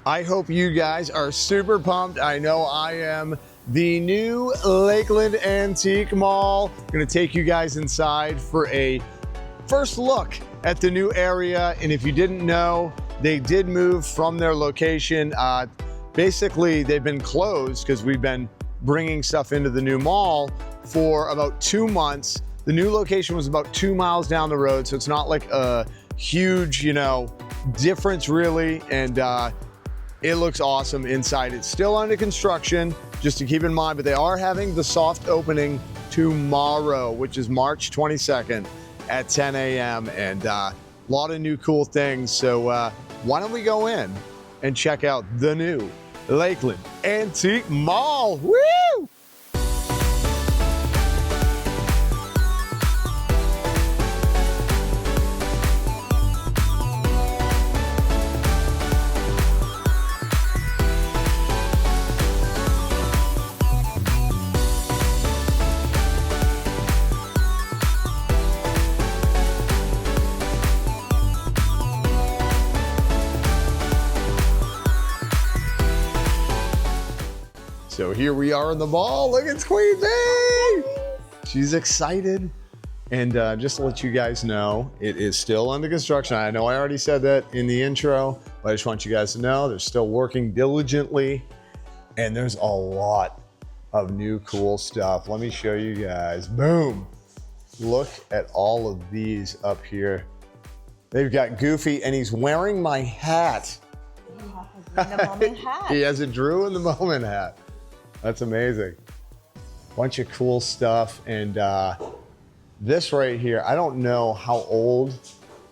I hope you guys are super pumped. I know I am. The new Lakeland Antique Mall. I'm gonna take you guys inside for a first look at the new area. And if you didn't know, they did move from their location. Basically, they've been closed because we've been bringing stuff into the new mall for about 2 months. The new location was about 2 miles down the road, so it's not like a huge, difference really. And it looks awesome inside. It's still under construction, just to keep in mind, but they are having the soft opening tomorrow, which is March 22nd at 10 a.m. And a lot of new cool things. So why don't we go in and check out the new Lakeland Antique Mall. Woo! So here we are in the mall. Look at Queen Bee. She's excited. And just to let you guys know, it is still under construction. I know I already said that in the intro, but I just want you guys to know they're still working diligently. And there's a lot of new cool stuff. Let me show you guys. Boom. Look at all of these up here. They've got Goofy, and he's wearing my hat. The moment hat. He has a Drew in the Moment hat. That's amazing. Bunch of cool stuff. And this right here, I don't know how old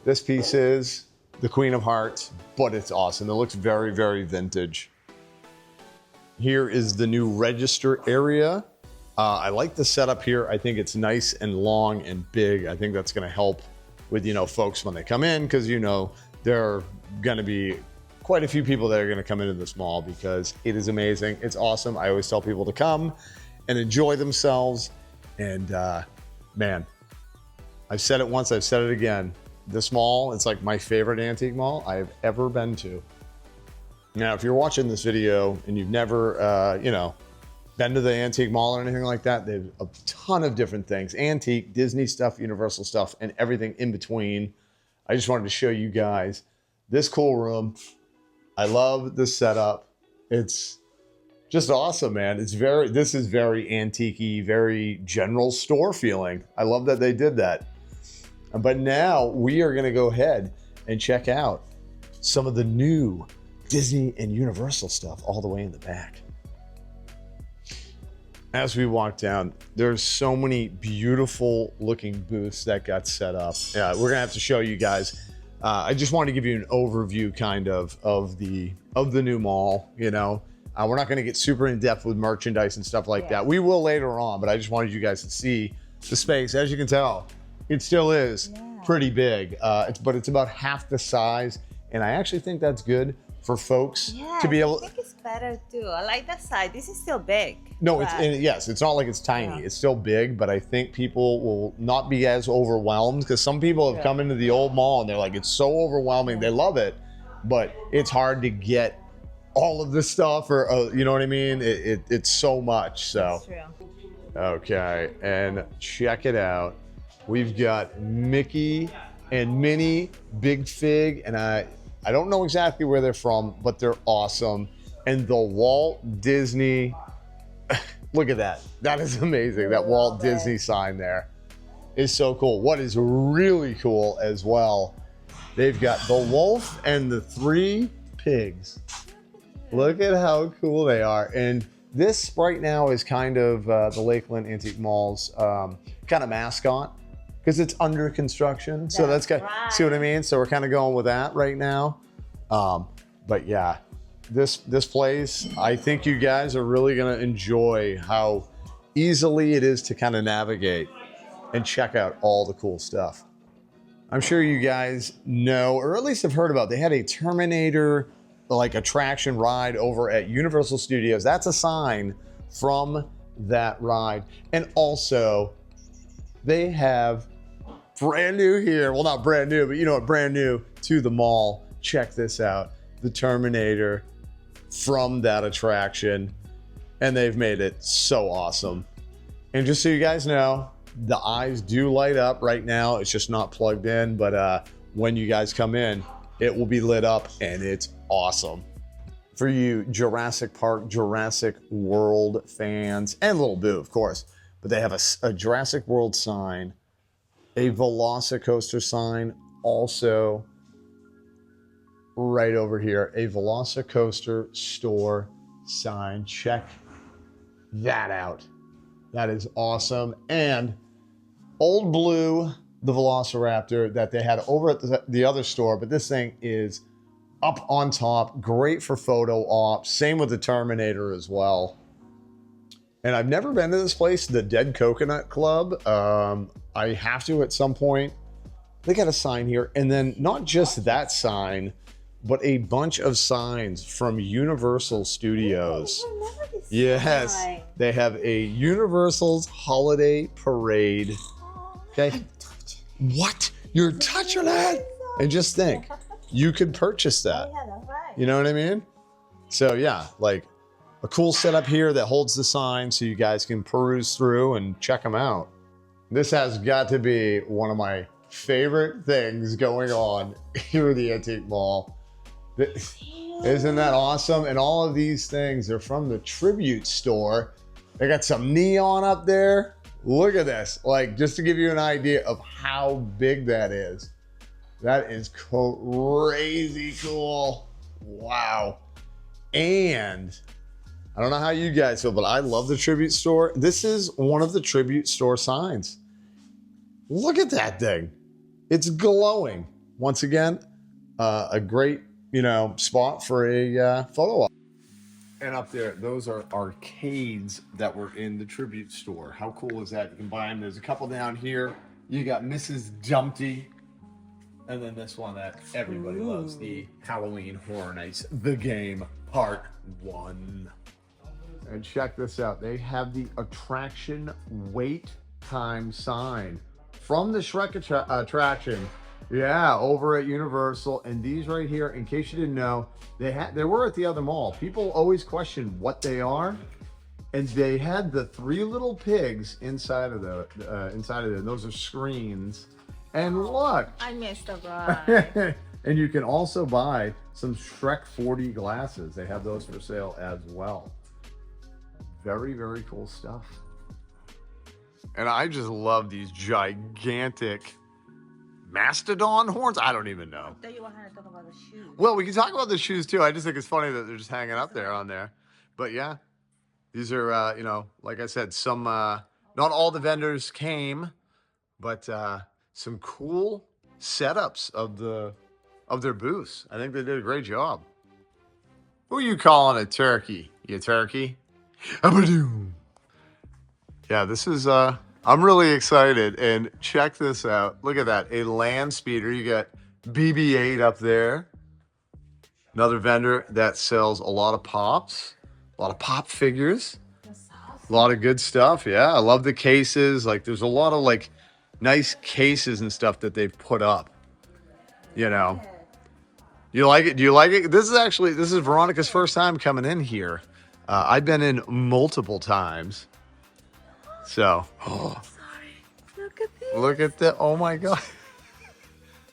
this piece is, the Queen of Hearts, but it's awesome. It looks very, very vintage. Here is the new register area. I like the setup here. I think it's nice and long and big. I think that's gonna help with, folks when they come in, because, there are gonna be quite a few people that are going to come into this mall because it is amazing. It's awesome. I always tell people to come and enjoy themselves. And man, I've said it once, I've said it again. This mall, it's like my favorite antique mall I have ever been to. Now, if you're watching this video and you've never, been to the antique mall or anything like that, they have a ton of different things. Antique, Disney stuff, Universal stuff, and everything in between. I just wanted to show you guys this cool room. I love the setup. It's just awesome, man. This is very antique-y, very general store feeling. I love that they did that. But now we are gonna go ahead and check out some of the new Disney and Universal stuff all the way in the back. As we walk down, there's so many beautiful looking booths that got set up. Yeah, we're gonna have to show you guys. I just wanted to give you an overview kind of the new mall. We're not going to get super in depth with merchandise and stuff like that. We will later on, but I just wanted you guys to see the space. As you can tell, it still is pretty big, but it's about half the size. And I actually think that's good for folks to be able. I think it's better too. I like that side. This is still big. No, it's not like it's tiny. It's still big, but I think people will not be as overwhelmed, because some people have come into the old mall and they're like, it's so overwhelming. They love it, but it's hard to get all of this stuff, or you know what I mean? It's so much. So, okay, and check it out. We've got Mickey and Minnie, Big Fig, and I don't know exactly where they're from, but they're awesome. And the Walt Disney, look at that. That is amazing. That Walt Disney sign there is so cool. What is really cool as well, they've got the wolf and the 3 pigs. Look at how cool they are. And this right now is kind of the Lakeland Antique Mall's kind of mascot, because it's under construction. So that's kind of, see what I mean? So we're kind of going with that right now. But yeah, this place, I think you guys are really gonna enjoy how easily it is to kind of navigate and check out all the cool stuff. I'm sure you guys know, or at least have heard about, they had a Terminator like attraction ride over at Universal Studios. That's a sign from that ride. And also they have brand new here. Well, not brand new, but brand new to the mall. Check this out. The Terminator from that attraction, and they've made it so awesome. And just so you guys know, the eyes do light up right now. It's just not plugged in, but when you guys come in, it will be lit up, and it's awesome. For you Jurassic Park, Jurassic World fans, and Little Boo, of course, but they have a Jurassic World sign, a Velocicoaster sign, also right over here, a Velocicoaster store sign. Check that out. That is awesome. And Old Blue, the Velociraptor that they had over at the other store, but this thing is up on top, great for photo ops. Same with the Terminator as well. And I've never been to this place, the Dead Coconut Club. I have to at some point. They got a sign here, and then not just that sign, but a bunch of signs from Universal Studios. Oh, I remember this Yes, sign. they have a Universal's Holiday Parade. Okay, what? You're touching that? And just think, you could purchase that. Yeah, that's right. You know what I mean? So yeah, like a cool setup here that holds the sign so you guys can peruse through and check them out. This has got to be one of my favorite things going on here at the Antique Mall. Isn't that awesome? And all of these things are from the Tribute store. They got some neon up there. Look at this. Like, just to give you an idea of how big that is. That is crazy cool. Wow. And I don't know how you guys feel, but I love the Tribute store. This is one of the Tribute store signs. Look at that thing. It's glowing. Once again, a great, spot for a photo op. And up there, those are arcades that were in the Tribute store. How cool is that? You can buy them. There's a couple down here. You got Mrs. Dumpty. And then this one that everybody loves, the Halloween Horror Nights, the game, part 1. And check this out. They have the attraction wait time sign from the Shrek attraction. Yeah, over at Universal. And these right here, in case you didn't know, they were at the other mall. People always question what they are. And they had the 3 little pigs inside of there. Those are screens. And look. I missed the ride. And you can also buy some Shrek 4D glasses. They have those for sale as well. Very, very cool stuff. And I just love these gigantic mastodon horns. I don't even know. I thought you were going to talk about the shoes. Well, we can talk about the shoes too. I just think it's funny that they're just hanging up there on there. But yeah, these are, like I said, some, not all the vendors came, but some cool setups of their booths. I think they did a great job. Who are you calling a turkey? You turkey? Abadoom. Yeah, this is, I'm really excited. And check this out. Look at that. A land speeder. You got BB-8 up there. Another vendor that sells a lot of pops. A lot of pop figures. A lot of good stuff. Yeah, I love the cases. Like, there's a lot of, like, nice cases and stuff that they've put up. You like it? Do you like it? This is Veronica's first time coming in here. I've been in multiple times. So, Sorry. Look at this. look at that. Oh my God.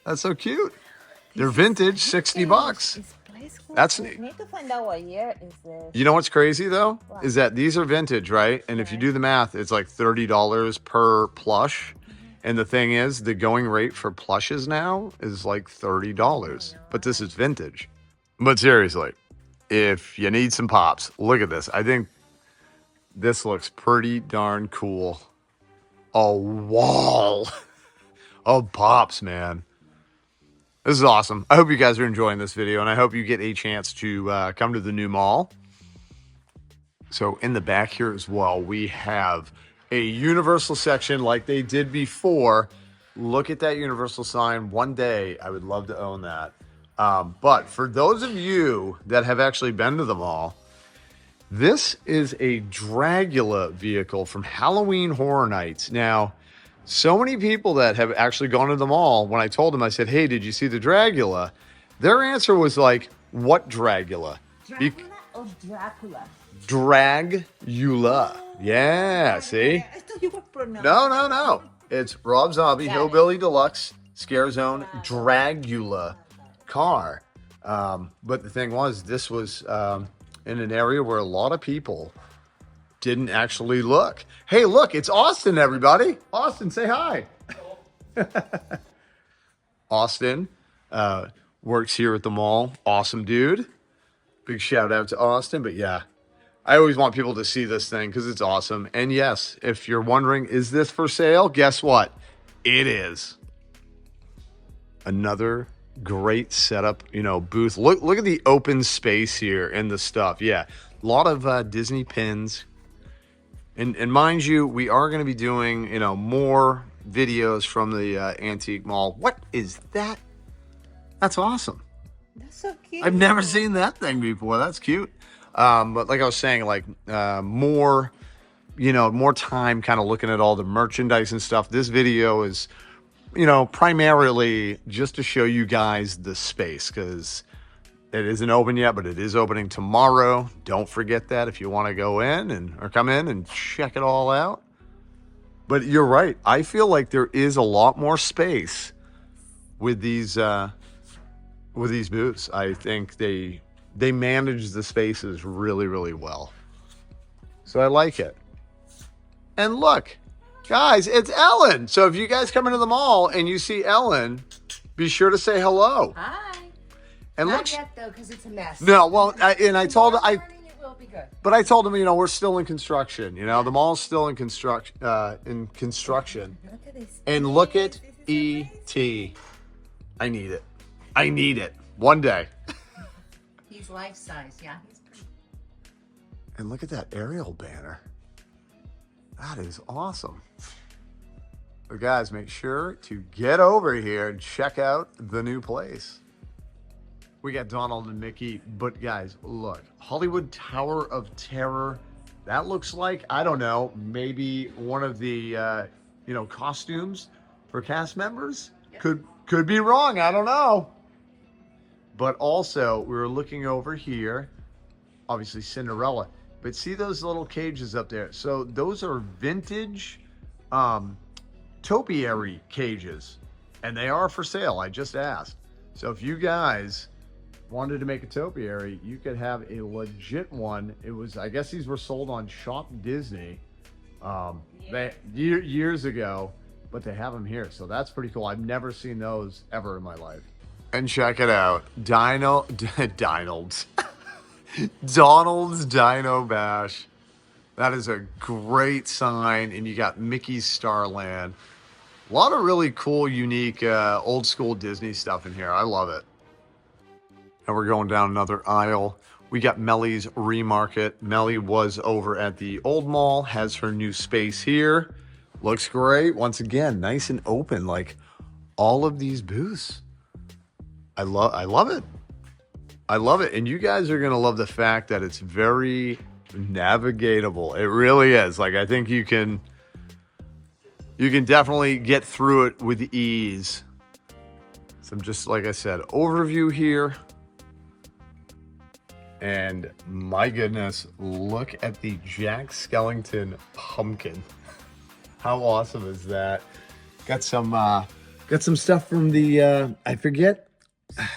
That's so cute. They're vintage, $60. It's place That's we need to find out what year is this. You know what's crazy though? What? Is that these are vintage, right? And if you do the math, it's like $30 per plush. And the thing is, the going rate for plushes now is like $30. But this is vintage. But seriously, if you need some pops, look at this. I think this looks pretty darn cool. A wall of pops, man. This is awesome. I hope you guys are enjoying this video, and I hope you get a chance to come to the new mall. So in the back here as well, we have a Universal section like they did before. Look at that Universal sign. One day, I would love to own that. But for those of you that have actually been to the mall, this is a Dragula vehicle from Halloween Horror Nights. Now, so many people that have actually gone to the mall, when I told them, I said, hey, did you see the Dragula? Their answer was like, what Dragula? Dragula or Dracula? Dragula. Yeah, see? I thought you were pronouncing. No. It's Rob Zombie, Hillbilly Deluxe, Scare Zone, Dragula car. But the thing was, this was in an area where a lot of people didn't actually look. Hey, look, it's Austin, everybody. Austin, say hi. Austin works here at the mall. Awesome dude. Big shout out to Austin. But yeah, I always want people to see this thing because it's awesome. And yes, if you're wondering, is this for sale? Guess what? It is. Another great setup, booth. Look at the open space here and the stuff. Yeah, a lot of Disney pins. And mind you, we are going to be doing, more videos from the antique mall. What is that? That's awesome. That's so cute. I've never seen that thing before. That's cute. But like I was saying, more time kind of looking at all the merchandise and stuff. This video is, primarily just to show you guys the space because it isn't open yet, but it is opening tomorrow. Don't forget that if you want to go in or come in and check it all out. But you're right. I feel like there is a lot more space with these booths. I think they manage the spaces really, really well. So I like it. And look, guys, it's Ellen. So if you guys come into the mall and you see Ellen, be sure to say hello. Hi. And Not look, yet though, because it's a mess. no, well, I told her, It will be good. but I told them, we're still in construction. The mall's still in construction. Look at this. And look at This is E.T. I need it. I need it one day. He's life size. Yeah, he's pretty. And look at that aerial banner. That is awesome. But guys, make sure to get over here and check out the new place. We got Donald and Mickey, but guys, look, Hollywood Tower of Terror. That looks like, I don't know, maybe one of the, costumes for cast members. Could be wrong. I don't know. But also, we were looking over here, obviously Cinderella. But see those little cages up there? So those are vintage topiary cages, and they are for sale. I just asked. So if you guys wanted to make a topiary, you could have a legit one. It was, I guess these were sold on Shop Disney years ago, but they have them here. So that's pretty cool. I've never seen those ever in my life. And check it out. Donald's Dino Bash. That is a great sign. And you got Mickey's Starland. A lot of really cool, unique, old school Disney stuff in here. I love it. And we're going down another aisle. We got Melly's Remarket. Melly was over at the old mall, has her new space here. Looks great. Once again, nice and open, like all of these booths. I love it. I love it. And you guys are going to love the fact that it's very navigatable. It really is. Like, I think you can definitely get through it with ease. Some, just like I said, overview here. And my goodness, look at the Jack Skellington pumpkin. How awesome is that? Got some stuff from the I forget.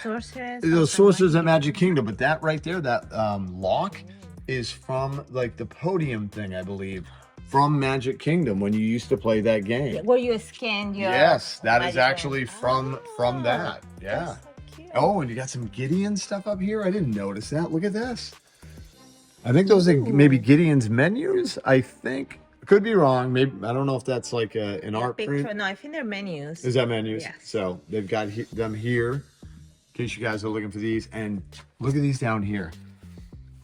Sorcerers. The Sorcerers at Magic Kingdom, but that right there, that lock is from like the podium thing, I believe, from Magic Kingdom when you used to play that game. Where you scanned your. Yes, that is magic actually from that. Yeah. That's so cute. Oh, and you got some Gideon stuff up here. I didn't notice that. Look at this. I think those are maybe Gideon's menus. I think. Could be wrong. Maybe, I don't know if that's like an art print. No, I think they're menus. Is that menus? Yes. So they've got them here in case you guys are looking for these. And look at these down here.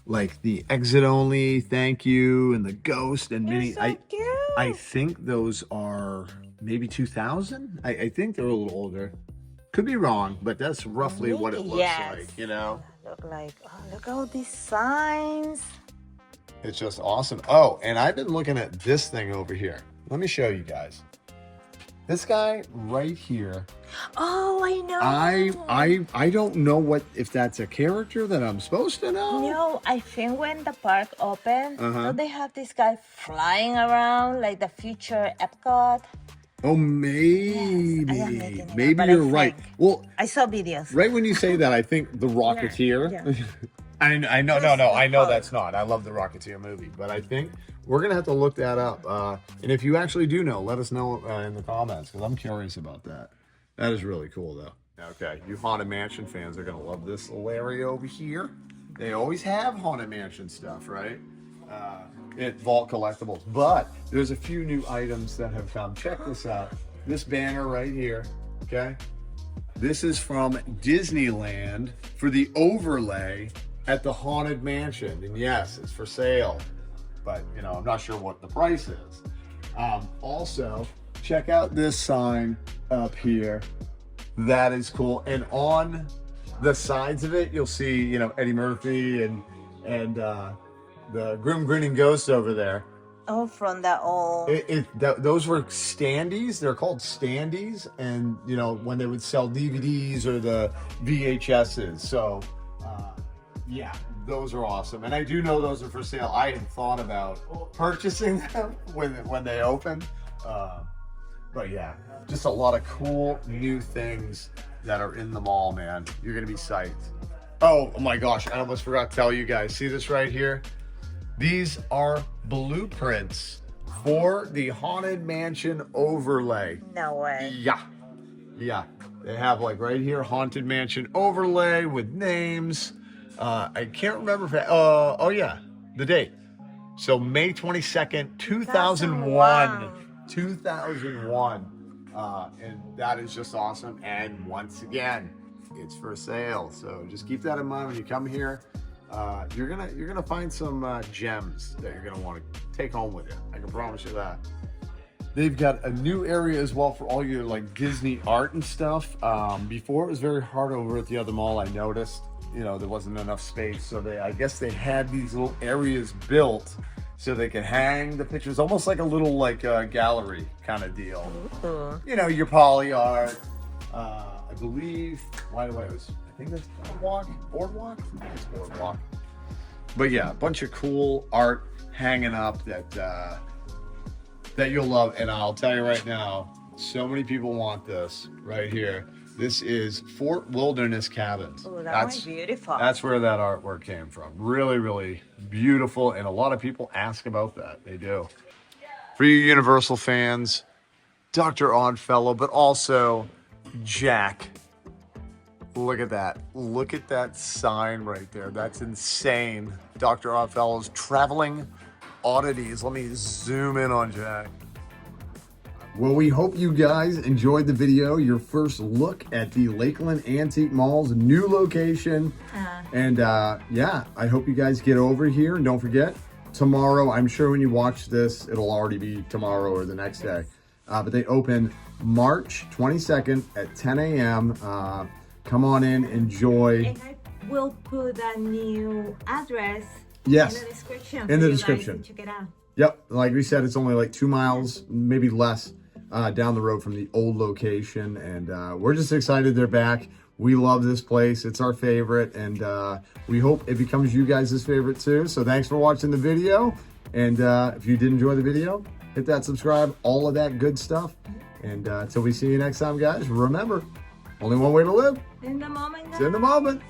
Like the exit only, thank you, and the ghost and They're mini. so cute. I think those are maybe 2000. I think they're a little older. Could be wrong, but that's roughly what it looks like, you know? Look at all these signs. It's just awesome. Oh, and I've been looking at this thing over here. Let me show you guys. This guy right here. Oh, I know. I don't know if that's a character that I'm supposed to know. No, I think when the park opened, Uh-huh. so they have this guy flying around like the future Epcot. Oh, maybe. Yes, I am making it up, Maybe but I you're right. think. Well, I saw videos. right when you say that, I think the Rocketeer. Yeah. I know, no, I know that's not. I love the Rocketeer movie, but I think we're gonna have to look that up. And if you actually do know, let us know in the comments because I'm curious about that. That is really cool, though. Okay, you Haunted Mansion fans are gonna love this little area over here. They always have Haunted Mansion stuff, right? At Vault Collectibles, but there's a few new items that have come. Check this out. This banner right here. Okay, this is from Disneyland for the overlay at the Haunted Mansion, and yes, it's for sale, but you know, I'm not sure what the price is. Also, check out this sign up here. That is cool, and on the sides of it, you'll see, you know, Eddie Murphy and the Grim Grinning Ghost over there. Oh, from the old. Those were standees. They're called standees, and you know, when they would sell DVDs or the VHSs. So, yeah, those are awesome, and I do know those are for sale. I had thought about purchasing them when they open, but yeah, just a lot of cool new things that are in the mall, man. You're gonna be psyched. Oh my gosh, I almost forgot to tell you guys. See this right here? These are blueprints for the Haunted Mansion overlay. No way. Yeah. They have like right here, Haunted Mansion overlay with names. I can't remember if oh yeah, the date. So May 22nd, 2001. 2001. And that is just awesome. And once again, it's for sale. So just keep that in mind when you come here. You're gonna find some gems that you're gonna want to take home with you. I can promise you that. They've got a new area as well for all your like Disney art and stuff. Before it was very hard over at the other mall. I noticed, you know, there wasn't enough space, so I guess they had these little areas built so they could hang the pictures, almost like a little like gallery kind of deal. Ooh. You know, your poly art. I believe. I think that's boardwalk. I think it's boardwalk. But yeah, a bunch of cool art hanging up that you'll love. And I'll tell you right now, so many people want this right here. This is Fort Wilderness Cabins. Oh, that's beautiful. That's where that artwork came from. Really, really beautiful. And a lot of people ask about that. They do. For you Universal fans, Dr. Oddfellow, but also Jack. Look at that. Look at that sign right there. That's insane. Dr. Oddfellow's Traveling Oddities. Let me zoom in on Jack. Well, we hope you guys enjoyed the video, your first look at the Lakeland Antique Mall's new location. And yeah, I hope you guys get over here. And don't forget, tomorrow, I'm sure when you watch this, it'll already be tomorrow or the next day. But they open March 22nd at 10 a.m. Come on in, enjoy. And I will put a new address Yes, in the description. in for the you guys description. to check it out. Yep, like we said, it's only like 2 miles, maybe less, down the road from the old location. And we're just excited they're back. We love this place. It's our favorite. And we hope it becomes you guys' favorite too. So thanks for watching the video. And if you did enjoy the video, hit that subscribe, all of that good stuff. And until we see you next time, guys, remember, only one way to live. In the moment. It's in the moment.